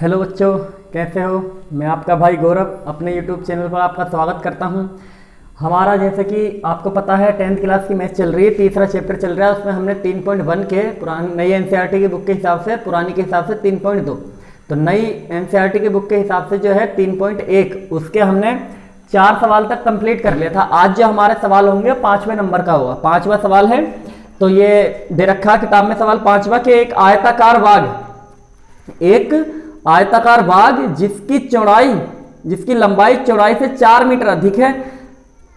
Hello बच्चों, कैसे हो। मैं आपका भाई गौरव अपने यूट्यूब चैनल पर आपका स्वागत करता हूं। हमारा जैसे कि आपको पता है 10th क्लास की मैथ चल रही है, तीसरा चैप्टर चल रहा है। उसमें हमने 3.1 के पुरानी नई एनसीईआरटी की बुक के हिसाब से, पुरानी के हिसाब से 3.2, तो नई एनसीईआरटी की बुक के हिसाब से जो है 3.1, उसके हमने 4 सवाल तक कंप्लीट कर लिया था। आज जो हमारे सवाल होंगे 5वें नंबर का होगा, 5वां सवाल है। तो ये दे रखा किताब में सवाल 5वां के एक आयताकार बाग जिसकी लंबाई चौड़ाई से 4 मीटर अधिक है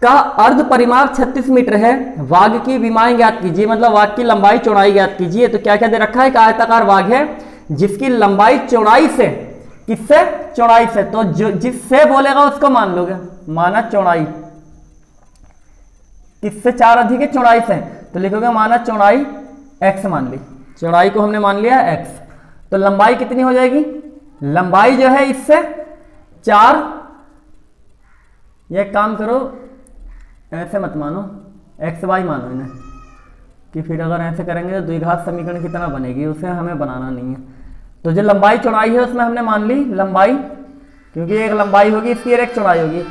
का अर्ध परिमाप 36 मीटर है। वाग की विमाएं ज्ञात कीजिए, मतलब वाग की लंबाई चौड़ाई ज्ञात कीजिए। तो क्या क्या दे रखा है, एक आयताकार वाग है जिसकी लंबाई चौड़ाई से, किससे, चौड़ाई से, तो जो जिससे बोलेगा उसको मान लोगे। माना चौड़ाई किससे 4 अधिक है, चौड़ाई से, तो लिखोगे माना चौड़ाई x मान ली, चौड़ाई को हमने मान लिया x। तो लंबाई कितनी हो जाएगी, लंबाई जो है इससे 4, ये काम करो ऐसे मत मानो, एक्स वाई मानो इन्हें, कि फिर अगर ऐसे करेंगे तो द्विघात समीकरण की तरह बनेगी, उसे हमें बनाना नहीं है। तो जो लंबाई चौड़ाई है उसमें हमने मान ली लंबाई, क्योंकि एक लंबाई होगी इसकी और एक चौड़ाई होगी।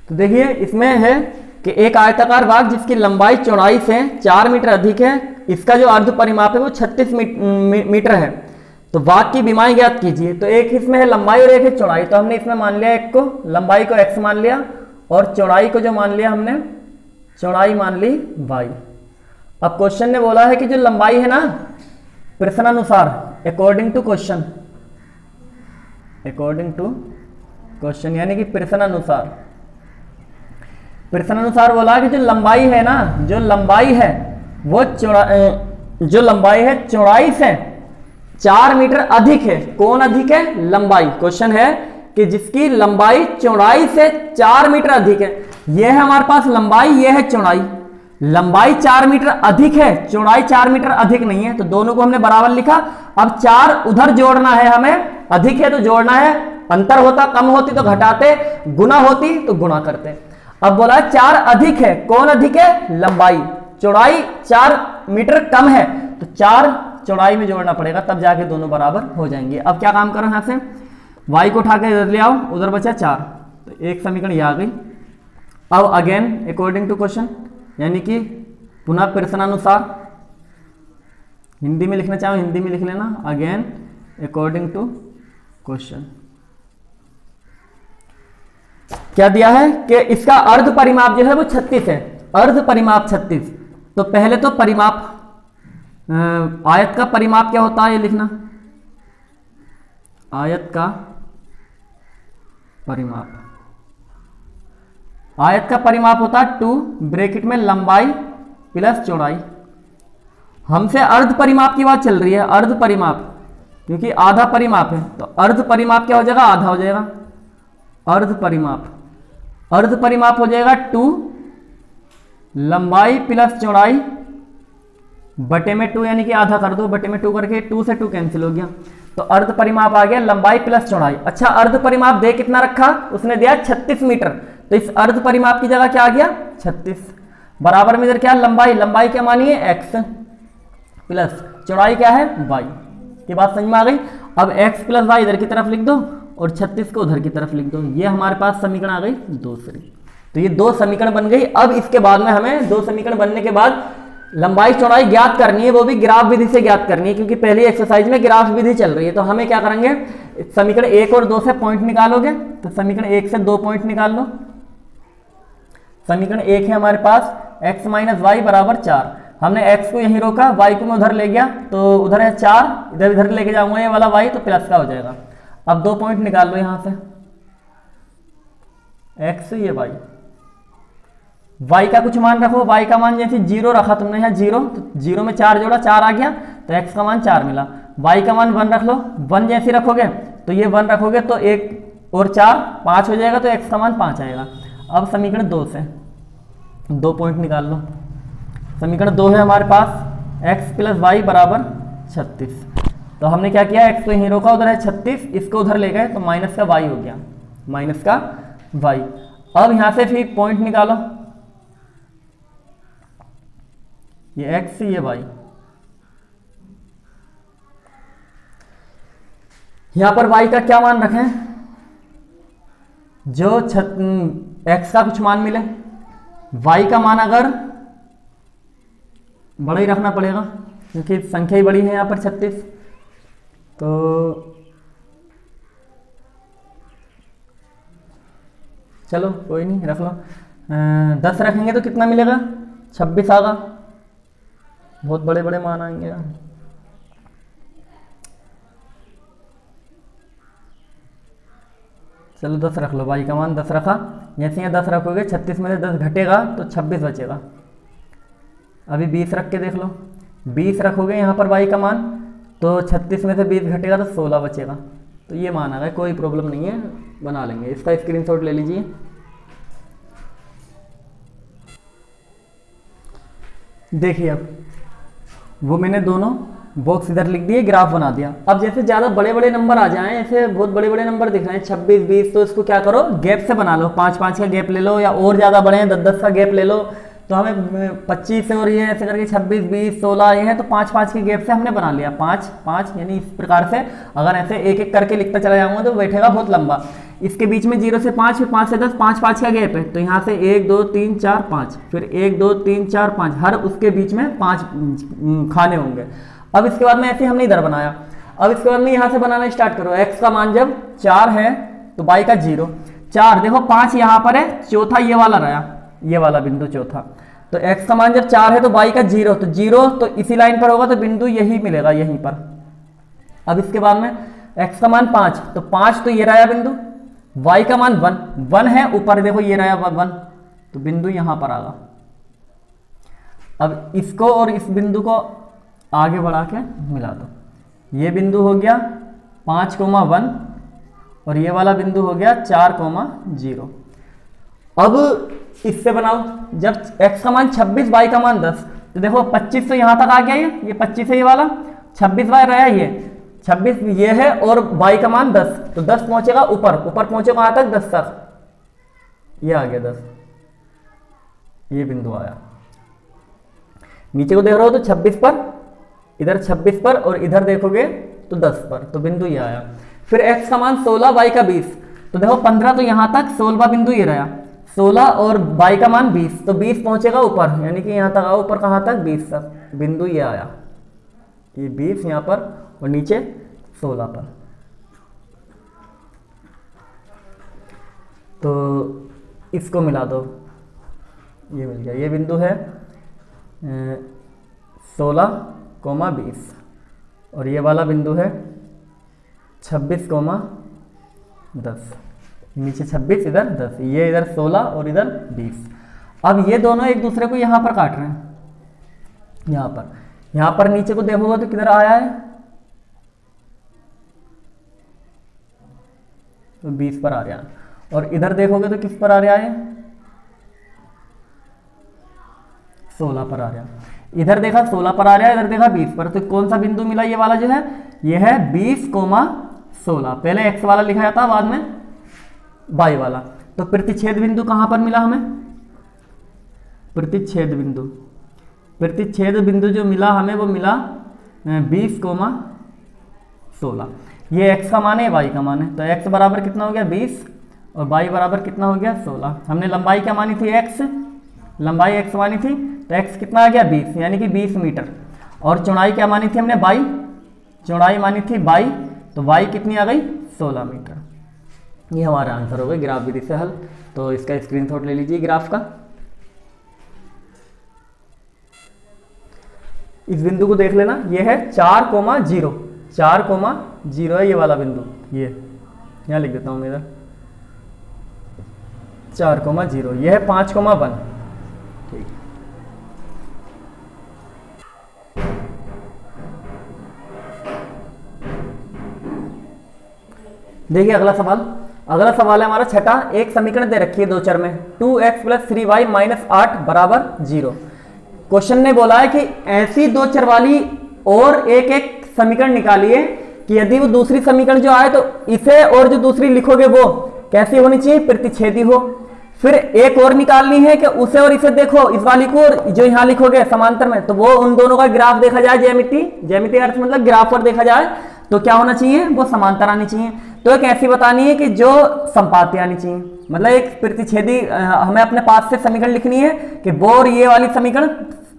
तो देखिए इसमें है कि एक आयताकार भाग जिसकी लंबाई चौड़ाई से 4 मीटर अधिक है, इसका जो अर्ध परिमाप है वो 36 मीटर है। तो भाग की विमाएं ज्ञात कीजिए। तो एक इसमें है लंबाई और एक है चौड़ाई, तो हमने इसमें मान लिया एक को, लंबाई को x मान लिया, और चौड़ाई को जो मान लिया हमने, चौड़ाई मान ली y। अब क्वेश्चन ने बोला है कि जो लंबाई है ना, प्रश्नानुसार, अकॉर्डिंग टू क्वेश्चन, यानी कि प्रश्नानुसार बोला कि जो लंबाई है ना, जो लंबाई है वो चौड़ाई से 4 मीटर अधिक है। कौन अधिक है, लंबाई। क्वेश्चन है कि जिसकी लंबाई चौड़ाई से 4 मीटर अधिक है। यह है हमारे पास लंबाई, यह है चौड़ाई। लंबाई 4 मीटर अधिक है, चौड़ाई 4 मीटर अधिक नहीं है, तो दोनों को हमने बराबर लिखा। अब 4 उधर जोड़ना है हमें, अधिक है तो जोड़ना है, अंतर होता, कम होती तो घटाते, गुना होती तो गुणा करते। अब बोला 4 अधिक है, कौन अधिक है, लंबाई। चौड़ाई 4 मीटर कम है, तो 4 चौड़ाई में जोड़ना पड़ेगा, तब जाके दोनों बराबर हो जाएंगे। अब क्या काम करो, यहां से y को उठा के इधर ले आओ, उधर बचा 4, तो एक समीकरण ये आ गई। अब अगेन अकॉर्डिंग टू क्वेश्चन, यानी कि पुनः प्रश्नानुसार, हिंदी में लिखना चाहो हिंदी में लिख लेना, अगेन अकॉर्डिंग टू क्वेश्चन। क्या दिया है कि इसका अर्ध परिमाप जो है वो 36 है, अर्ध परिमाप 36। तो पहले तो परिमाप, आयत का परिमाप क्या होता है ये लिखना, आयत का परिमाप होता है 2 ब्रैकेट में लंबाई प्लस चौड़ाई। हमसे अर्ध परिमाप की बात चल रही है, अर्ध परिमाप, क्योंकि आधा परिमाप है, तो अर्ध परिमाप क्या हो जाएगा, आधा हो जाएगा। अर्ध परिमाप हो जाएगा 2 लंबाई प्लस चौड़ाई बटे में 2, यानी कि आधा कर दो, बटे में 2 करके 2 से 2 कैंसिल हो गया, तो अर्ध परिमाप आ गया लंबाई प्लस चौड़ाई। अच्छा, अर्ध परिमाप दे कितना रखा, उसने दिया 36 मीटर, तो इस अर्ध परिमाप की जगह क्या आ गया, 36 बराबर में इधर क्या, लंबाई क्या मानिए x प्लस चौड़ाई क्या है y। की बात समझ में आ गई। अब x प्लस y इधर की तरफ लिख दो और 36 को उधर की तरफ लिख दो, ये हमारे पास समीकरण आ गई दूसरी। तो ये 2 समीकरण बन गई। अब इसके बाद में हमें 2 समीकरण बनने के बाद लंबाई चौड़ाई ज्ञात करनी है, वो भी ग्राफ विधि से ज्ञात करनी है, क्योंकि पहली एक्सरसाइज में ग्राफ विधि चल रही है। तो हमें क्या करेंगे, समीकरण 1 और 2 से पॉइंट निकालोगे, तो समीकरण 1 से 2 पॉइंट निकाल लो। समीकरण 1 है हमारे पास x माइनस वाई बराबर 4। हमने x को यहीं रोका, y को मैं उधर ले गया, तो उधर है 4, इधर लेके जाऊंगा ये वाला y, तो प्लस का हो जाएगा। अब 2 पॉइंट निकाल लो यहां से, x ये y का कुछ मान रखो, y का मान जैसे 0 रखा तुमने यहाँ 0, तो 0 में 4 जोड़ा, 4 आ गया, तो x का मान 4 मिला। y का मान 1 रख लो, 1 जैसे रखोगे तो ये 1 रखोगे तो 1 और 4 5 हो जाएगा, तो x का मान 5 आएगा। अब समीकरण 2 से 2 पॉइंट निकाल लो। समीकरण 2 है हमारे पास x प्लस वाई बराबर 36। तो हमने क्या किया, x को यहीं रोका, उधर है 36, इसको उधर ले गए, तो माइनस का y हो गया, माइनस का y। अब यहां से फिर पॉइंट निकालो, ये x ये y, यहां पर y का क्या मान रखें, जो x का कुछ मान मिले, y का मान अगर बड़ा ही रखना पड़ेगा क्योंकि संख्या ही बड़ी है यहाँ पर 36, तो चलो कोई नहीं रख लो। 10 रखेंगे तो कितना मिलेगा, 26 आएगा। बहुत बड़े बड़े मान आएंगे यार। चलो 10 रख लो, y का मान 10 रखा। जैसे यहाँ 10 रखोगे 36 में से 10 घटेगा तो 26 बचेगा। अभी 20 रख के देख लो, 20 रखोगे यहाँ पर y का मान तो 36 में से 20 घटेगा तो 16 बचेगा। तो ये मान आ गया, कोई प्रॉब्लम नहीं है, बना लेंगे। इसका स्क्रीनशॉट ले लीजिए। देखिए अब वो मैंने दोनों बॉक्स इधर लिख दिए, ग्राफ बना दिया। अब जैसे ज़्यादा बड़े बड़े नंबर आ जाएं, ऐसे बहुत बड़े बड़े नंबर दिख रहे हैं 26, 20, तो इसको क्या करो, गैप से बना लो। 5-5 का गैप ले लो, या और ज़्यादा बड़े हैं 10-10 का गैप ले लो। तो हमें 25 और ये ऐसे करके 26, 20, 16 ये हैं, तो 5-5 के गैप से हमने बना लिया। 5-5 यानी इस प्रकार से अगर ऐसे एक एक करके लिखता चला जाऊंगा तो बैठेगा बहुत लंबा। इसके बीच में 0 से 5, फिर 5 से 10, 5-5 का गैप है, तो यहाँ से 1 2 3 4 5, फिर 1 2 3 4 5, हर उसके बीच में 5 खाने होंगे। अब इसके बाद में ऐसे हमने इधर बनाया। अब इसके बाद में यहाँ से बनाना स्टार्ट करो। x का मान जब 4 है तो y का 0, 4 देखो 5 यहाँ पर है, चौथा ये वाला रहा, ये वाला बिंदु चौथा। तो x का मान जब 4 है तो y का 0, तो 0 तो इसी लाइन पर होगा, तो बिंदु यही मिलेगा यहीं पर। अब इसके बाद में x का मान 5, तो 5 तो ये रहा बिंदु, y का मान 1 है ऊपर, देखो ये रहा 1, तो बिंदु यहां पर आगा। अब इसको और इस बिंदु को आगे बढ़ा के मिला दो। ये बिंदु हो गया 5,1 और ये वाला बिंदु हो गया 4,0। अब इससे बनाओ, जब x का मान 26, y का मान 10, तो देखो 25 तो यहां तक आ गया, ये 25 है, ये वाला 26 y रहा है, ये 26 ये है, और y का मान 10, तो 10 पहुंचेगा ऊपर पहुंचेगा कहां तक, 10 तक, ये आ गया 10, ये बिंदु आया। नीचे को देख रहे हो तो 26 पर, इधर 26 पर, और इधर देखोगे तो 10 पर, तो बिंदु ये आया। फिर x का मान 16, y का 20, तो देखो 15 तो यहां तक, 16वां बिंदु ये रहा 16, और y का मान 20, तो 20 पहुंचेगा ऊपर, यानी कि यहां तक आओ, ऊपर कहां तक, 20 तक, बिंदु ये आया, ये 20 यहां पर, और नीचे 16 पर। तो इसको मिला दो, ये मिल गया, ये बिंदु है 16,20, और ये वाला बिंदु है 26,10, नीचे 26 इधर 10, ये इधर 16 और इधर 20। अब ये दोनों एक दूसरे को यहाँ पर काट रहे हैं, यहाँ पर नीचे को देखोगे तो किधर आया है, तो 20 पर आ रहा है, और इधर देखोगे तो किस पर आ रहा है, 16 पर आ रहा है। इधर देखा 16 पर आ रहा है, इधर देखा 20 पर, तो कौन सा बिंदु मिला, ये वाला जो है, ये है 20,16। पहले x वाला लिखा जाता, बाद में y वाला। तो प्रतिच्छेद बिंदु कहां पर मिला हमें, प्रतिच्छेद बिंदु जो मिला हमें, वो मिला 20,16। ये x का मान है, y का मान है, तो x बराबर कितना हो गया 20, और y बराबर कितना हो गया 16। हमने लंबाई क्या मानी थी, x लंबाई x मानी थी, तो x कितना आ गया 20, यानी कि 20 मीटर। और चौड़ाई क्या मानी थी हमने, y चौड़ाई मानी थी y, तो y कितनी आ गई 16 मीटर। ये हमारा आंसर हो गया ग्राफ विधि से हल। तो इसका स्क्रीनशॉट ले लीजिए ग्राफ का। इस बिंदु को देख लेना, ये है 4,0, 4,0 है ये वाला बिंदु, ये यहाँ लिख देता हूँ मैं इधर 4,0, ये है 5,1। ठीक, देखिए अगला सवाल है हमारा छठा। एक समीकरण दे रखी है दो चर में, 2x + 3y - 8 = 0। क्वेश्चन ने बोला है कि ऐसी दो चर वाली और एक समीकरण निकालिए कि यदि वो दूसरी समीकरण जो आए तो इसे और जो दूसरी लिखोगे वो कैसी होनी चाहिए, प्रतिच्छेदी हो। फिर एक और निकालनी है कि उसे और इसे देखो, इस वाली को और जो यहाँ लिखोगे समांतर में, तो वो उन दोनों का ग्राफ देखा जाए, ज्यामिति अर्थ मतलब ग्राफ पर देखा जाए, तो क्या होना चाहिए, वो समांतर आनी चाहिए। तो एक ऐसी बतानी है कि जो संपाती आनी चाहिए, मतलब एक प्रतिच्छेदी हमें अपने पास से समीकरण लिखनी है कि वो और ये वाली समीकरण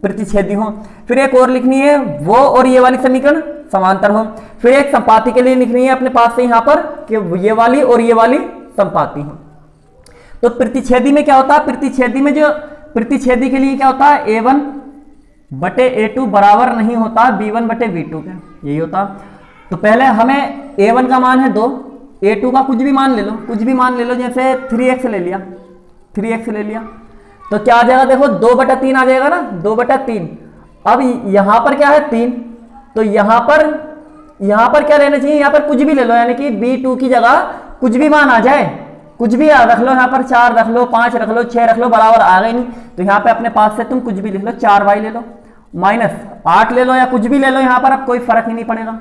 प्रतिच्छेदी हो, फिर एक और लिखनी है वो और ये वाली समीकरण समांतर हो, फिर एक संपाती के लिए लिखनी है अपने पास से यहाँ पर कि ये वाली और ये वाली संपाती हो। तो प्रतिच्छेदी में क्या होता है, प्रतिच्छेदी में जो प्रतिच्छेदी के लिए क्या होता है, a1 बटे a2 बराबर नहीं होता b1 बटे b2 के, यही होता। तो पहले हमें a1 का मान है 2, a2 का कुछ भी मान ले लो, कुछ भी मान ले लो, जैसे 3x ले लिया, 3x ले लिया, तो क्या आ जाएगा, देखो 2/3 आ जाएगा ना, 2/3। अब यहां पर क्या है 3, तो यहां पर क्या लेना चाहिए, यहां पर कुछ भी ले लो, यानी कि b2 की जगह कुछ भी मान आ जाए, कुछ भी रख लो, यहाँ पर 4 रख लो, 5 रख लो, 6 रख लो, बराबर आ गए नहीं। तो यहाँ पे अपने पास से तुम कुछ भी लिख लो, 4y ले लो, -8 ले लो, या कुछ भी ले लो, यहाँ पर अब कोई फर्क ही नहीं पड़ेगा,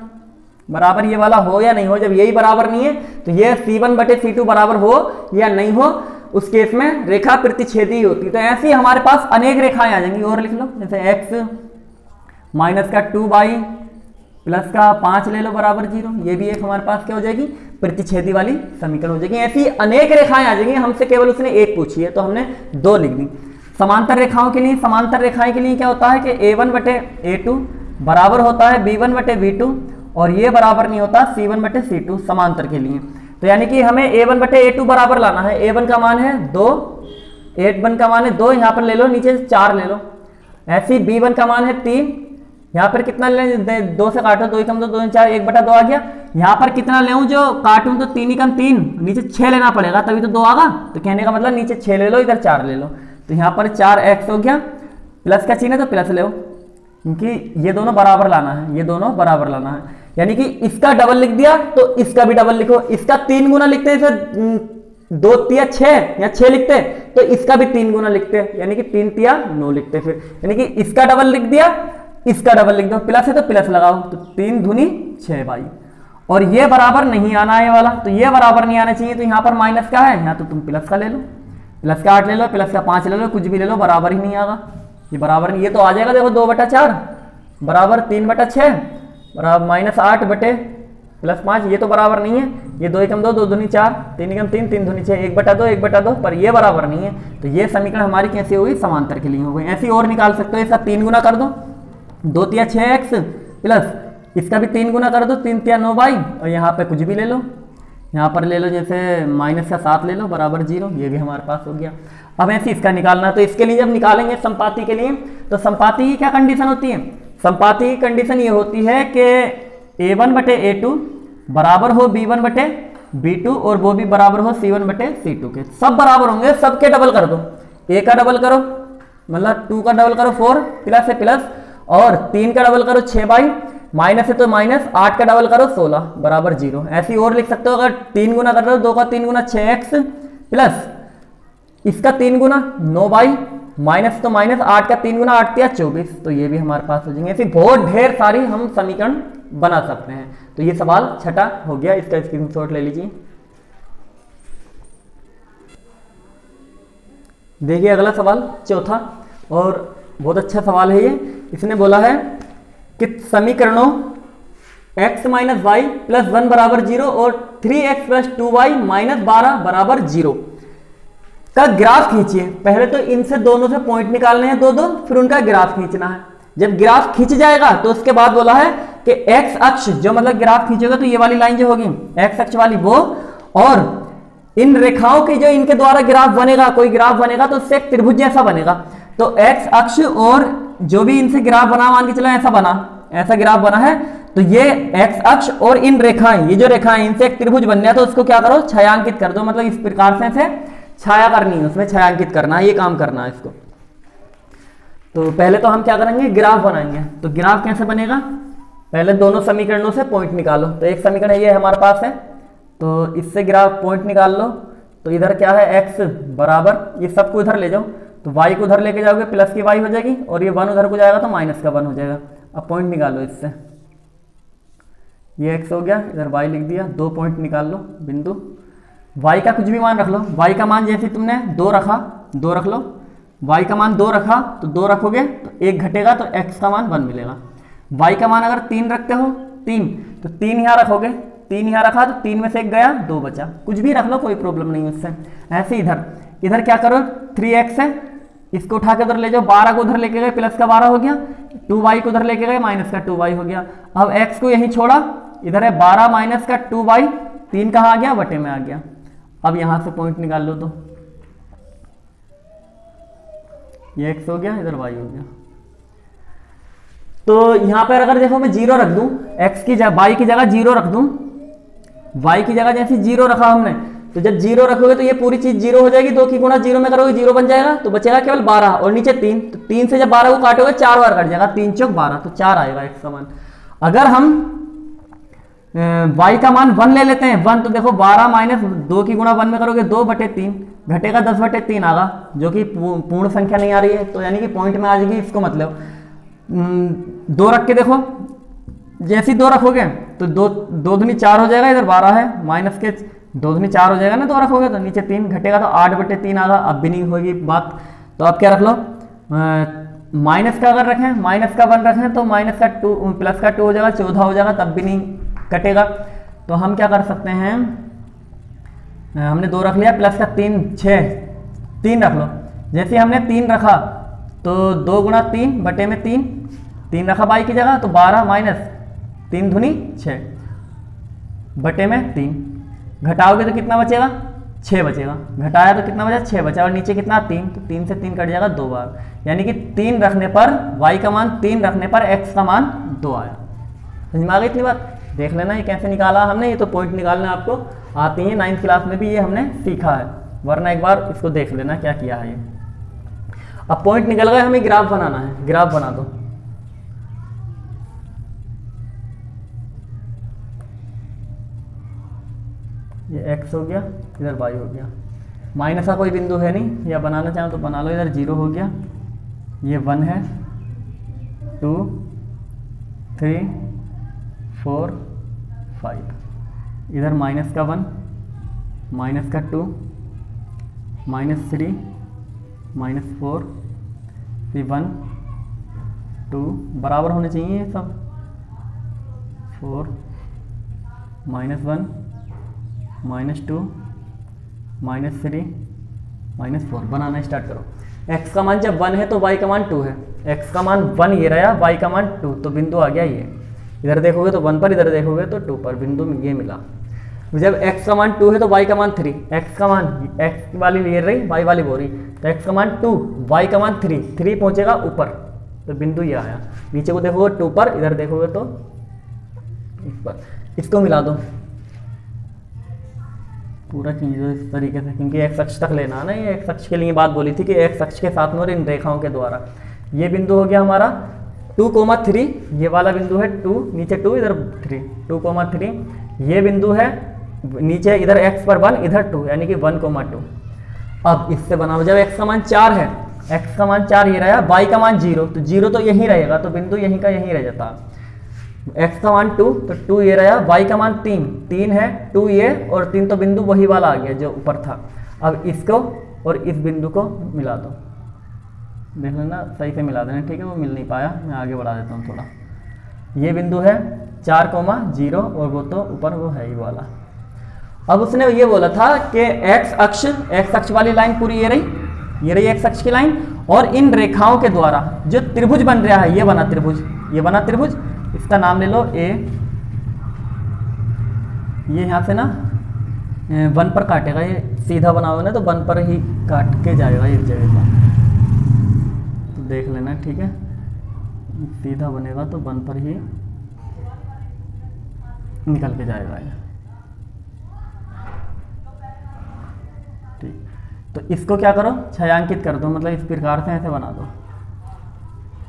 बराबर ये वाला हो या नहीं हो। जब यही बराबर नहीं है तो ये C1 बटे C2 बराबर हो या नहीं हो, उस केस में रेखा प्रतिच्छेदी होती है। तो ऐसी हमारे पास अनेक रेखाएं आ जाएंगी, और लिख लो, जैसे x माइनस का 2y प्लस का 5 ले लो बराबर 0, ये भी एक हमारे पास क्या हो जाएगी, प्रतिच्छेदी वाली समीकरण हो जाएगी। ऐसी अनेक रेखाएं आ जाएंगी, हमसे केवल उसने एक पूछी है तो हमने 2 लिख दी। समांतर रेखाओं के लिए, समांतर रेखाएं के लिए क्या होता है कि a1 बटे a2 बराबर होता है b1 बटे b2, और ये बराबर नहीं होता c1 बटे c2 समांतर के लिए। तो यानी कि हमें a1 बटे a2 बराबर लाना है, a1 का मान है 2, a1 का मान है 2, यहाँ पर ले लो, नीचे 4 ले लो, ऐसे ही b1 का मान है 3, यहाँ पर कितना ले, 2 से काटो, 2 कम 2, 2 4, 1/2 आ गया। यहाँ पर कितना ले, जो काटूं तो 3 कम 3, नीचे 6 लेना पड़ेगा तभी तो 2 आगा। तो कहने का मतलब नीचे 6 ले लो, इधर 4 ले लो, तो यहाँ पर 4x हो गया, प्लस का चिन्ह है तो प्लस ले, क्योंकि ये दोनों बराबर लाना है, ये दोनों बराबर लाना है। यानी कि इसका डबल लिख दिया तो इसका भी डबल लिखो, इसका 3 गुना लिखते हैं, फिर 2 तिया 6 या 6 लिखते तो इसका भी 3 गुना लिखते हैं, यानी कि 3 तिया 9 लिखते, फिर यानी कि इसका डबल लिख दिया, इसका डबल लिख दो, प्लस है तो प्लस लगाओ, तो 3 दूनी 6 भाई। और ये बराबर नहीं आना है वाला, तो ये बराबर नहीं आना चाहिए, तो यहाँ पर माइनस का है, यहाँ तो तुम प्लस का ले लो, प्लस का 8 ले लो, प्लस का 5 ले लो, कुछ भी ले लो, बराबर ही नहीं आएगा, ये बराबर नहीं, ये तो आ जाएगा देखो 2/4 बराबर 3/6 बराबर -8 बटे +5, ये तो बराबर नहीं है, ये 2 कम 2, 2 दूनी 4, 3 कम 3, 3 दूनी 6, 1/2 1/2, पर ये बराबर नहीं है। तो ये समीकरण हमारी कैसी होगी, समांतर के लिए हो गई। ऐसी और निकाल सकते हो, इसका 3 गुना कर दो, 2 तिया 6x प्लस इसका भी 3 गुना कर दो, 3 तिया 9y, और यहाँ पे कुछ भी ले लो, यहाँ पर ले लो जैसे -7 ले लो बराबर 0, ये भी हमारे पास हो गया। अब ऐसे इसका निकालना, तो इसके लिए जब निकालेंगे संपाती के लिए, तो संपाती की क्या कंडीशन होती है, संपाती की कंडीशन ये होती है कि a1 बटे a2 बराबर हो b1 बटे b2, और वो भी बराबर हो c1 बटे c2 के, सब बराबर होंगे, सबके डबल कर दो, a का डबल करो मतलब 2 का डबल करो 4, प्लस है प्लस, और 3 का डबल करो 6y, माइनस है तो माइनस, 8 का डबल करो 16 बराबर 0। ऐसी और लिख सकते हो, अगर 3 गुना कर रहे हो, 2 का 3 गुना 6x प्लस इसका 3 गुना 9y, माइनस तो माइनस, 8 का 3 गुना 8 तिया 24, तो ये भी हमारे पास हो जाएंगे। ऐसी बहुत ढेर सारी हम समीकरण बना सकते हैं। तो ये सवाल छठा हो गया, इसका स्क्रीनशॉट ले लीजिए। देखिए अगला सवाल चौथा, और बहुत अच्छा सवाल है ये। इसने बोला है कि समीकरणों x माइनस वाई प्लस 1 बराबर 0 और 3x प्लस 2y माइनस 12 बराबर 0 का ग्राफ खींचिए। पहले तो इनसे दोनों से पॉइंट निकालने हैं 2-2, फिर उनका ग्राफ खींचना है। जब ग्राफ खींच जाएगा तो उसके बाद बोला है कि x अक्ष जो मतलब ग्राफ खींचेगा तो ये वाली लाइन जो होगी x अक्ष वाली वो, और इन रेखाओं की जो इनके द्वारा ग्राफ बनेगा, कोई ग्राफ बनेगा तो उससे एक त्रिभुज जैसा बनेगा। तो x अक्ष और जो भी इनसे ग्राफ बना, मान के चलो ऐसा बना, ऐसा ग्राफ बना है, तो ये x अक्ष और इन रेखाएं, ये जो रेखाएं इनसे एक त्रिभुज बनना है, तो उसको क्या करो, छायांकित कर दो, मतलब इस प्रकार से छाया करनी है, उसमें छायांकित करना है, ये काम करना है इसको। तो पहले तो हम क्या करेंगे, ग्राफ बनाएंगे। तो ग्राफ कैसे बनेगा, पहले दोनों समीकरणों से पॉइंट निकालो। तो एक समीकरण ये हमारे पास है, तो इससे ग्राफ पॉइंट निकाल लो। तो इधर क्या है, x बराबर, ये सबको इधर ले जाओ, तो y को उधर लेके जाओगे प्लस की y हो जाएगी, और ये 1 उधर को जाएगा तो माइनस का 1 हो जाएगा। अब पॉइंट निकालो इससे, ये x हो गया, इधर y लिख दिया, 2 पॉइंट निकाल लो बिंदु। y का कुछ भी मान रख लो, y का मान जैसे तुमने 2 रखा, 2 रख लो, y का मान 2 रखा तो 2 रखोगे तो 1 घटेगा तो x का मान 1 मिलेगा। y का मान अगर 3 रखते हो 3, तो 3 यहाँ रखोगे, 3 यहाँ रखा तो 3 में से 1 गया, 2 बचा, कुछ भी रख लो कोई प्रॉब्लम नहीं उससे। ऐसे इधर क्या करो, 3x है, इसको उठा के उधर ले जाओ, 12 को उधर लेके गए, प्लस का 12 हो गया, 2y को उधर लेके गए, माइनस का 2y हो गया। अब x को यहीं छोड़ा, इधर है 12 माइनस का 2y, 3 कहाँ आ गया, बटे में आ गया। अब यहां से पॉइंट निकाल लो, तो ये x हो गया, इधर y हो गया। तो यहां पर अगर देखो मैं 0 रख दूं, x की जगह y की जगह 0 रख दूं, y की जगह जैसे 0 रखा हमने, तो जब 0 रखोगे तो ये पूरी चीज 0 हो जाएगी, 2 की गुणा 0 में करोगे 0 बन जाएगा, तो बचेगा केवल 12 और नीचे 3, तो 3 से जब 12 को काटोगे 4 बार कट जाएगा, 3 चौक 12, तो 4 आएगा x का मान। अगर हम y का मान 1 ले लेते हैं, 1, तो देखो 12 माइनस 2 की गुणा 1 में करोगे 2/3, घटेगा 10/3 आगा, जो कि पूर्ण संख्या नहीं आ रही है, तो यानी कि पॉइंट में आ जाएगी। इसको मतलब 2 रख के देखो, जैसे ही 2 रखोगे तो 2 दूनी 4 हो जाएगा, इधर 12 है, माइनस के 2 दूनी 4 हो जाएगा ना, 2 रखोगे तो नीचे 3 घटेगा, तो 8/3 आगा। अब भी नहीं होगी बात, तो अब क्या रख लो, माइनस का अगर रखें, माइनस का 1 रखें तो माइनस का 2 प्लस का 2 हो जाएगा, 14 हो जाएगा, तब भी नहीं कटेगा। तो हम क्या कर सकते हैं, हमने 2 रख लिया, प्लस का 3 6, 3 रख लो। जैसे हमने 3 रखा तो 2 गुणा 3 बटे में 3 रखा y की जगह, तो 12 माइनस 3 दूनी 6 बटे में 3, घटाओगे तो कितना बचेगा, 6 बचेगा, घटाया तो कितना बचा, 6 बचा, और नीचे कितना 3, तो 3 से 3 कट जाएगा 2 बार, यानी कि 3 रखने पर y का मान 3 रखने पर x का मान 2 आया। समझ में आ गई इतनी बात, देख लेना ये कैसे निकाला हमने, ये तो पॉइंट निकालना आपको आती है, 9th क्लास में भी ये हमने सीखा है, वरना एक बार इसको देख लेना क्या किया है ये। अब पॉइंट निकल गए, हमें ग्राफ बनाना है, ग्राफ बना दो। ये x हो गया, इधर y हो गया, माइनस का कोई बिंदु है नहीं, या बनाना चाहो तो बना लो, इधर 0 हो गया, ये 1 है, 2 3 4 5, इधर माइनस का 1 माइनस का 2 -3 -4 फिर 1 2 बराबर होने चाहिए ये सब, 4 -1 -2 -3 -4, बनाना स्टार्ट करो। x का मान जब 1 है तो y का मान 2 है, x का मान 1 ये रहा, y का मान 2, तो बिंदु आ गया ये, इधर देखोगे तो 1 पर, इधर देखोगे तो 2 पर, बिंदु ये मिला। जब x का मान 2 है तो y का मान 3, x का मान x वाली ये रही, y वाली वो रही, तो x का मान 2, y का मान 3 पहुंचेगा ऊपर, तो बिंदु ये आया। नीचे को देखोगे 2 पर, इधर देखोगे तो इस पर, इसको मिला दो पूरा चीज इस तरीके से, क्योंकि x अक्ष तक लेना है ना, ये x अक्ष के लिए बात बोली थी कि x अक्ष के साथ में और इन रेखाओं के द्वारा। ये बिंदु हो गया हमारा 2,3, ये वाला बिंदु है 2, नीचे 2 इधर 3, 2,3, ये बिंदु है नीचे, इधर x पर 1 इधर 2, यानी कि 1,2। अब इससे बनाओ, जब x का मान 4 है, x का मान 4 ये रहा, y का मान 0, तो 0 तो यहीं रहेगा, तो बिंदु यहीं का यहीं रह जाता। x का मान 2, तो 2 ये रहा, y का मान 3 है, 2 ये और 3, तो बिंदु वही वाला आ गया जो ऊपर था। अब इसको और इस बिंदु को मिला दो, देख लेना सही से मिला देना, ठीक है, वो मिल नहीं पाया, मैं आगे बढ़ा देता हूँ थोड़ा। ये बिंदु है 4,0 और वो तो ऊपर वो है ही वाला। अब उसने ये बोला था कि x अक्ष वाली लाइन पूरी ये रही x अक्ष की लाइन, और इन रेखाओं के द्वारा जो त्रिभुज बन रहा है, ये बना त्रिभुज, ये बना त्रिभुज, इसका नाम ले लो A। ये यहाँ से ना 1 पर काटेगा, ये सीधा बनाओगे ना तो 1 पर ही काट के जाएगा एक जगह पर, तो देख लेना, ठीक है, सीधा बनेगा तो 1 पर ही निकल के जाएगा ये, ठीक। तो इसको क्या करो, छायांकित कर दो, मतलब इस प्रकार से ऐसे बना दो।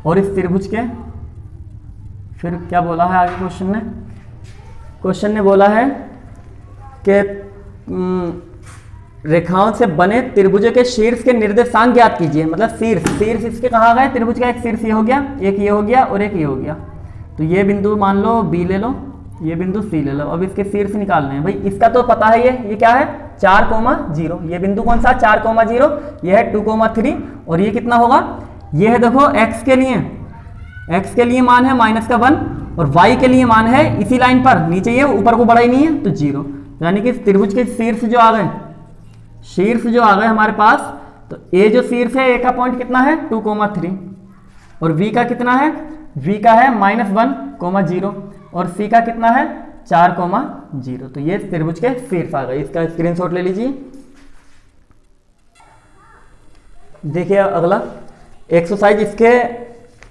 और इस त्रिभुज के फिर क्या बोला है आगे क्वेश्चन ने बोला है कि रेखाओं से बने त्रिभुज के शीर्ष के निर्देशांक ज्ञात कीजिए। मतलब शीर्ष इसके कहाँ गए, त्रिभुज का एक शीर्ष ये हो गया, एक ये हो गया और एक ये हो गया। तो ये बिंदु मान लो B ले लो, ये बिंदु C ले लो। अब इसके शीर्ष निकालने हैं भाई, इसका तो पता है ये क्या है 4,0। ये बिंदु कौन सा 4,0, ये है 2,3 और ये कितना होगा, ये है देखो x के लिए मान है -1 और y के लिए मान है इसी लाइन पर नीचे, ये ऊपर को बढ़ा ही नहीं है तो 0, यानी कि त्रिभुज के शीर्ष जो आ गए, शीर्ष जो आ गए हमारे पास, तो a जो शीर्ष है, a का पॉइंट कितना है 2,3 और v का कितना है, v का है -1,0 और c का कितना है 4,0। तो ये त्रिभुज के शीर्ष आ गए। इसका स्क्रीनशॉट ले लीजिए। देखिए अगला एक्सरसाइज इसके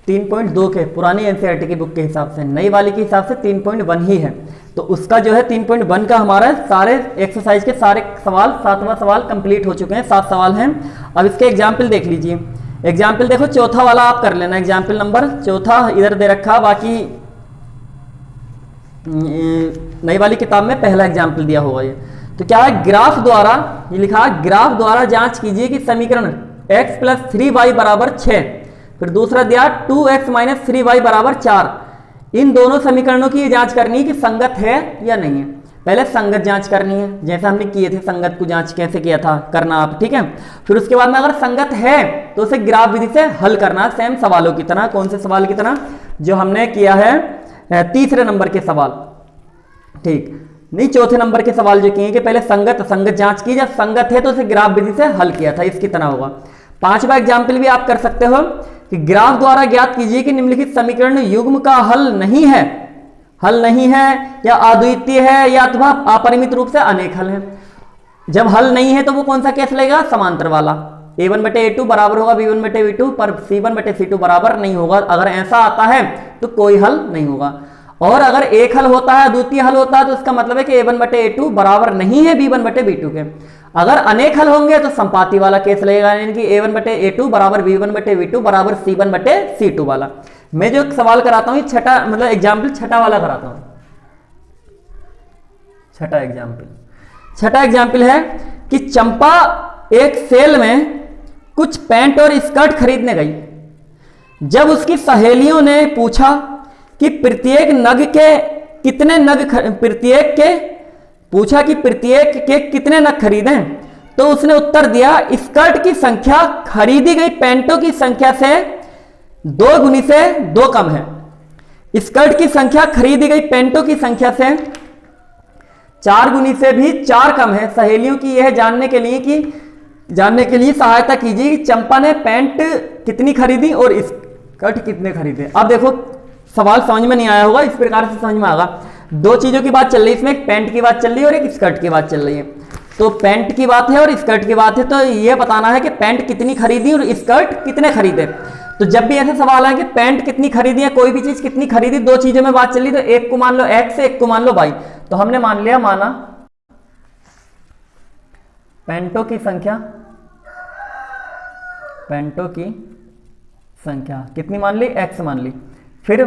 3.2 के पुरानी एनसीईआरटी की बुक के हिसाब से, नई वाली के हिसाब से 3.1 ही है, तो उसका जो है 3.1 का हमारा सारे एक्सरसाइज के सारे सवाल, 7वां सवाल कंप्लीट हो चुके हैं, 7 सवाल हैं। अब इसके एग्जाम्पल देख लीजिए। एग्जाम्पल देखो, चौथा वाला आप कर लेना, एग्जाम्पल नंबर चौथा इधर दे रखा, बाकी नई वाली किताब में पहला एग्जाम्पल दिया होगा ये। तो क्या है, ग्राफ द्वारा, ये लिखा है ग्राफ द्वारा जांच कीजिए कि समीकरण x + 3y = 6, फिर दूसरा दिया 2x - 3y = 4, इन दोनों समीकरणों की जांच करनी है कि संगत है या नहीं है। पहले संगत जांच करनी है, जैसा हमने किए थे, संगत को जांच कैसे किया था करना आप, ठीक है। फिर उसके बाद में अगर संगत है तो उसे ग्राफ विधि से हल करना, सेम सवालों की तरह। कौन से सवाल की तरह, जो हमने किया है तीसरे नंबर के सवाल, ठीक नहीं, चौथे नंबर के सवाल जो किए कि पहले संगत जांच की, जब संगत है तो उसे ग्राफ विधि से हल किया था, इसकी तरह होगा। 5वां एग्जाम्पल भी आप कर सकते हो कि ग्राफ द्वारा ज्ञात कीजिए कि निम्नलिखित समीकरण युग्म का हल नहीं है या अद्वितीय है या अथवा अपरिमित रूप से अनेक हल है। जब हल नहीं है तो वो कौन सा केस लेगा, समांतर वाला, a1/a2 बराबर होगा b1/b2 पर c1/c2 बराबर नहीं होगा। अगर ऐसा आता है तो कोई हल नहीं होगा। और अगर एक हल होता है, अद्वितीय हल होता है, तो इसका मतलब है कि a1/a2 बराबर नहीं है b1/b2 के। अगर अनेक हल होंगे तो संपाती वाला केस लगेगा, यानी कि a1/a2 बराबर b1/b2 बराबर c1/c2 वाला। मैं जो सवाल कराता हूँ छठा, मतलब एग्जाम्पल छठा वाला कराता हूँ। छठा एग्जाम्पल है कि चंपा एक सेल में कुछ पैंट और स्कर्ट खरीदने गई। जब उसकी सहेलियों ने पूछा कि प्रत्येक के कितने नग खरीदें, तो उसने उत्तर दिया स्कर्ट की संख्या खरीदी गई पैंटों की संख्या से 2 गुनी से 2 कम है। स्कर्ट की संख्या खरीदी गई पैंटों की संख्या से 4 गुनी से भी 4 कम है। सहेलियों की यह जानने के लिए सहायता कीजिए कि चंपा ने पैंट कितनी खरीदी और स्कर्ट कितने खरीदे। अब देखो सवाल समझ में नहीं आया होगा, इस प्रकार से समझ में आएगा। 2 चीजों की बात चल रही है इसमें, एक पैंट की बात चल रही है और एक स्कर्ट की बात चल रही है। तो पैंट की बात है और स्कर्ट की बात है, तो यह बताना है कि पैंट कितनी खरीदी और स्कर्ट कितने खरीदे। तो जब भी ऐसे सवाल है कि पैंट कितनी खरीदी है, कोई भी चीज कितनी खरीदी, 2 चीजों में बात चली, तो एक को मान लो x, एक को मान लो y। तो हमने माना पैंटों की संख्या कितनी मान ली, x मान ली। फिर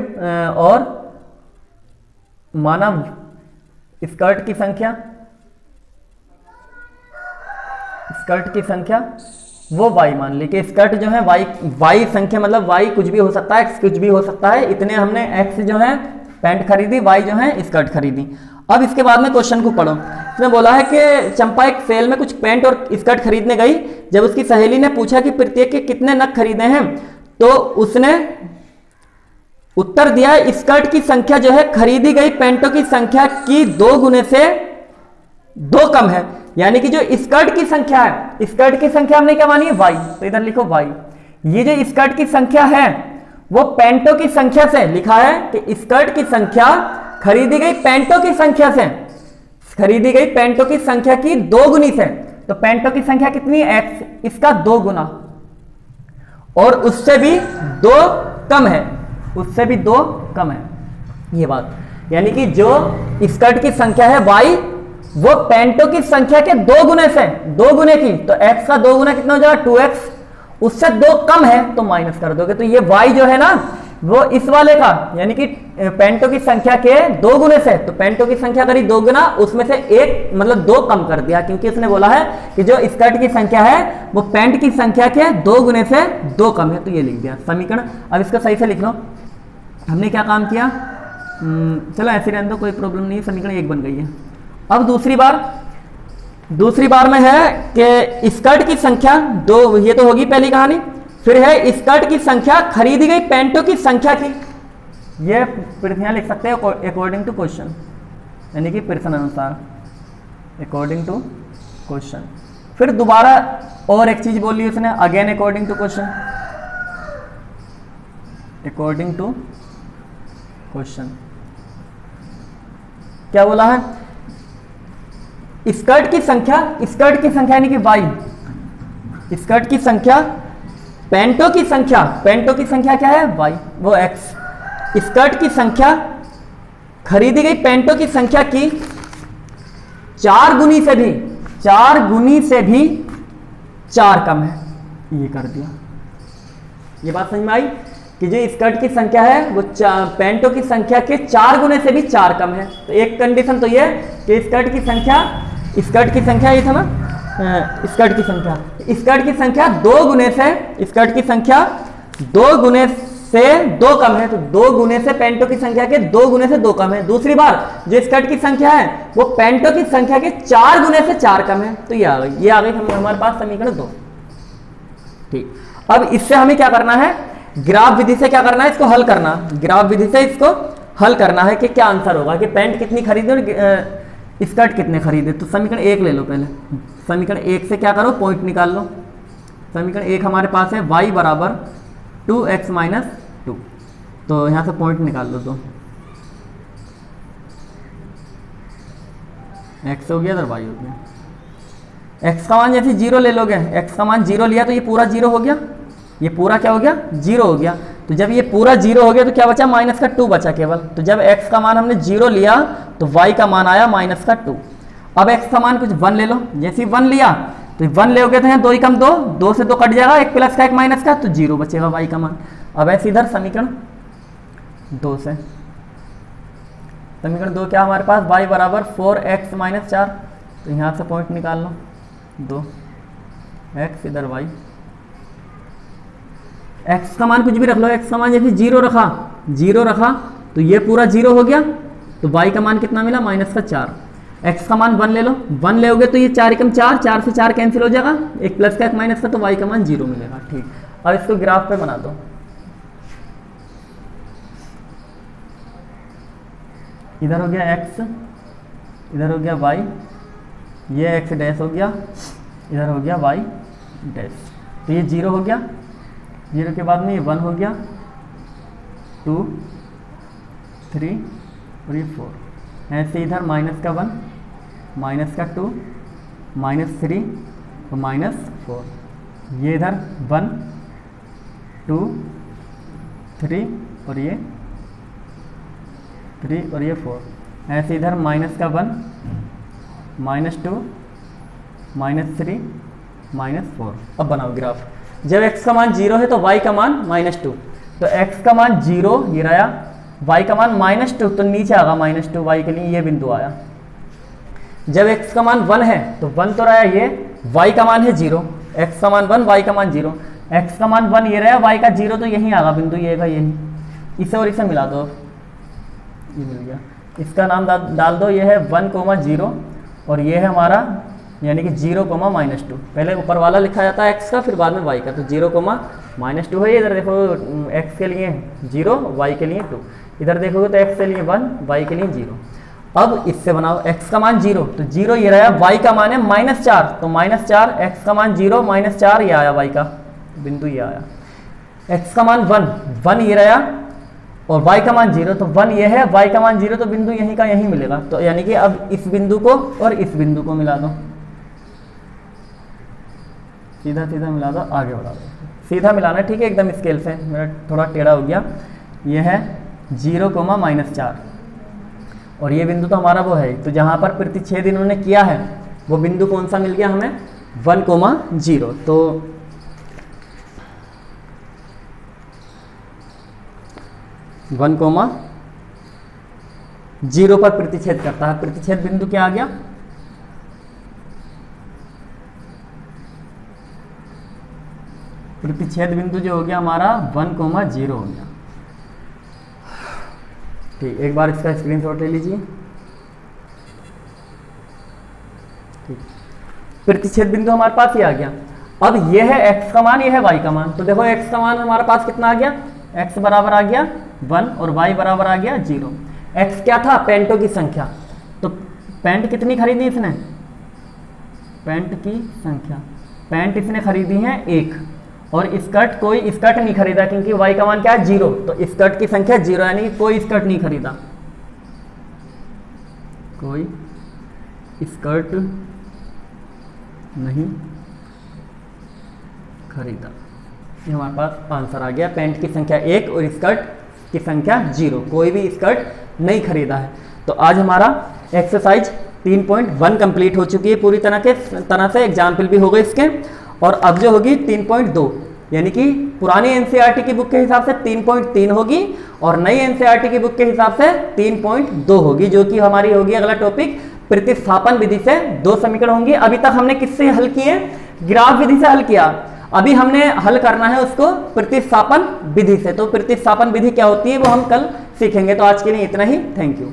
और माना स्कर्ट की संख्या वो y मान ली कि स्कर्ट जो है y संख्या, मतलब y कुछ भी हो सकता है, x कुछ भी हो सकता है। इतने हमने x जो है पैंट खरीदी, y जो है स्कर्ट खरीदी। अब इसके बाद में क्वेश्चन को पढ़ो। इसमें बोला है कि चंपा एक सेल में कुछ पैंट और स्कर्ट खरीदने गई। जब उसकी सहेली ने पूछा कि प्रत्येक के कितने नग खरीदे हैं, तो उसने उत्तर दिया स्कर्ट की संख्या जो है खरीदी गई पैंटों की संख्या की 2 गुने से 2 कम है। यानी कि जो स्कर्ट की संख्या है, स्कर्ट की संख्या हमने क्या मानी है, y। तो इधर लिखो y। ये जो स्कर्ट की संख्या है वो पैंटों की संख्या से, लिखा है कि स्कर्ट की संख्या खरीदी गई पैंटों की संख्या की 2 गुनी से। तो पैंटों की संख्या कितनी है, x, इसका 2 गुना और उससे भी 2 कम है, ये बात। यानी कि जो स्कर्ट की संख्या है y, वो पैंटों की संख्या के 2 गुने से, 2 गुने की, तो x का 2 गुना कितना हो जाएगा 2x, उससे 2 कम है तो माइनस कर दोगे। तो ये y जो है ना वो इस वाले का, यानी कि पैंटों की संख्या के 2 गुने से, तो पैंटों की संख्या करी 2 गुना, उसमें से 1 मतलब 2 कम कर दिया, क्योंकि उसने बोला है कि जो स्कर्ट की संख्या है वो पैंट की संख्या के 2 गुने से 2 कम है। तो ये लिख दिया समीकरण। अब इसको सही से लिख लो। हमने क्या काम किया, चलो ऐसे रहने दो, कोई प्रॉब्लम नहीं है, समीकरण 1 बन गई है। अब दूसरी बार में है कि स्कर्ट की संख्या 2, ये तो होगी पहली कहानी। फिर है स्कर्ट की संख्या खरीदी गई पैंटों की संख्या की, ये पृथ्वियाँ लिख सकते हैं अकॉर्डिंग टू क्वेश्चन, यानी कि प्रश्न अनुसार, अकॉर्डिंग टू क्वेश्चन। फिर दोबारा और एक चीज बोली उसने, again according to question, according to question. क्या बोला है? स्कर्ट की संख्या यानी कि वाई, स्कर्ट की संख्या, पैंटों की संख्या क्या है? वाई, वो एक्स। स्कर्ट की संख्या, खरीदी गई पैंटों की संख्या की 4 गुनी से भी 4 कम है। ये कर दिया। ये बात समझ में आई कि जो स्कर्ट की संख्या है वो पैंटों की संख्या के 4 गुने से भी 4 कम है। तो एक कंडीशन तो ये कि स्कर्ट की संख्या ये था ना, स्कर्ट की संख्या 2 गुने से, स्कर्ट की संख्या 2 गुने से 2 कम है। तो 2 गुने से पैंटों की संख्या के 2 गुने से 2 कम है। दूसरी बार जो स्कर्ट की संख्या है वो पैंटों की संख्या के 4 गुने से 4 कम है। तो ये आ गई हमारे पास समीकरण 2। ठीक, अब इससे हमें क्या करना है? ग्राफ विधि से क्या करना है? इसको हल करना, ग्राफ विधि से इसको हल करना है कि क्या आंसर होगा, कि पैंट कितनी खरीदे और स्कर्ट कितने खरीदे। तो समीकरण 1 ले लो पहले। समीकरण 1 से क्या करो? पॉइंट निकाल लो। समीकरण 1 हमारे पास है y बराबर 2x माइनस 2। तो यहाँ से पॉइंट निकाल लो। तो x हो गया इधर y हो गया। x का मान जैसे 0 ले लोगे, x का मान 0 लिया तो ये पूरा 0 हो गया, ये पूरा क्या हो गया? 0 हो गया। तो जब ये पूरा 0 हो गया तो क्या बचा? माइनस का 2 बचा केवल। तो जब x का मान हमने 0 लिया तो y का मान आया माइनस का 2। अब x का मान कुछ 1 ले लो। जैसे ही 1 लिया तो 1 ले गए तो यहाँ 2 ही कम 2, 2 से 2 कट जाएगा, 1 प्लस का 1 माइनस का, तो 0 बचेगा y का मान। अब ऐसे इधर समीकरण 2 से, समीकरण 2 क्या हमारे पास? y बराबर 4x माइनस 4। तो यहाँ से पॉइंट निकाल लो, 2x इधर y। x का मान कुछ भी रख लो, x का मान जैसे 0 रखा तो ये पूरा 0 हो गया। तो y का मान कितना मिला? माइनस का 4। x का मान 1 ले लो, 1 ले तो ये 4 एकम 4, 4 से 4 कैंसिल हो जाएगा, 1 प्लस का 1 माइनस का, तो y का मान 0 मिलेगा। ठीक, अब इसको ग्राफ पे बना दो। इधर हो गया x, इधर हो गया y, ये x डैश हो गया, इधर हो गया y डैश। तो ये 0 हो गया, 0 के बाद में ये 1 हो गया, 2, 3 और ये 4। ऐसे इधर माइनस का 1, माइनस का 2, माइनस 3 और माइनस 4। ये इधर 1, 2, 3 और ये 3 और ये 4। ऐसे इधर माइनस का 1, माइनस 2, माइनस 3, माइनस 4। अब बनाओ ग्राफ। जब x का मान 0 है तो y का मान -2। तो x का मान 0 ये रहा, y का मान -2 तो नीचे आगा -2 y के लिए, ये बिंदु आया। जब x का मान 1 है तो 1 तो रहा ये, y का मान है 0, x का मान 1 y का मान 0, x का मान 1 ये रहा, y का 0 तो यही आगा बिंदु, ये यही। इसे और इसे मिला दो, ये मिल गया। इसका नाम डाल दो, ये है 1,0 और ये है हमारा यानी कि 0,-2। पहले ऊपर वाला लिखा जाता है x का, फिर बाद में y का। तो 0,-2 है। इधर देखो x के लिए 0, y के लिए 2। इधर देखोगे तो x के लिए 1, y के लिए 0। अब इससे बनाओ, x का मान 0 तो 0 ये रहा, y का मान है -4 तो -4, x का मान 0 -4 ये आया, y का बिंदु ये आया। x का मान 1 ये रहा और y का मान 0 तो 1 ये है, y का मान 0 तो बिंदु यहीं का यहीं मिलेगा। तो यानी कि अब इस बिंदु को और इस बिंदु को मिला दो, सीधा सीधा मिला दो, आगे बढ़ा दो। सीधा मिलाना है, ठीक है, एकदम स्केल से, मेरा थोड़ा टेढ़ा हो गया। ये है 0,-4 और ये बिंदु तो हमारा वो है। तो जहाँ पर प्रतिच्छेद इन्होंने किया है वो बिंदु कौन सा मिल गया हमें? 1,0। तो 1,0 पर प्रतिच्छेद करता है। प्रतिच्छेद बिंदु क्या आ गया? प्रतिच्छेद बिंदु जो हो गया हमारा 1,0 हो गया। ठीक, एक बार इसका स्क्रीनशॉट ले लीजिए। ठीक, प्रतिच्छेद बिंदु हमारे पास ही आ गया। अब ये है x का मान, ये है y का मान। तो देखो x का मान हमारे पास कितना आ गया? x बराबर आ गया 1 और y बराबर आ गया 0। x क्या था? पैंटों की संख्या। तो पैंट कितनी खरीदी इसने? पैंट की संख्या, पैंट इसने खरीदी है 1 और स्कर्ट, कोई स्कर्ट नहीं खरीदा क्योंकि y का मान क्या है 0, तो स्कर्ट की संख्या 0 यानी कि कोई स्कर्ट नहीं खरीदा, कोई स्कर्ट नहीं खरीदा। ये हमारे पास आंसर आ गया, पैंट की संख्या 1 और स्कर्ट की संख्या 0, कोई भी स्कर्ट नहीं खरीदा है। तो आज हमारा एक्सरसाइज 3.1 कंप्लीट हो चुकी है पूरी तरह से, एग्जाम्पल भी हो गए इसके। और अब जो होगी 3.2 यानी कि पुरानी एनसीईआरटी की बुक के हिसाब से 3.3 होगी और नई एनसीईआरटी की बुक के हिसाब से 3.2 होगी, जो कि हमारी होगी अगला टॉपिक प्रतिस्थापन विधि से 2 समीकरण होंगे। अभी तक हमने किससे हल किए? ग्राफ विधि से हल किया। अभी हमने हल करना है उसको प्रतिस्थापन विधि से। तो प्रतिस्थापन विधि क्या होती है वो हम कल सीखेंगे। तो आज के लिए इतना ही, थैंक यू।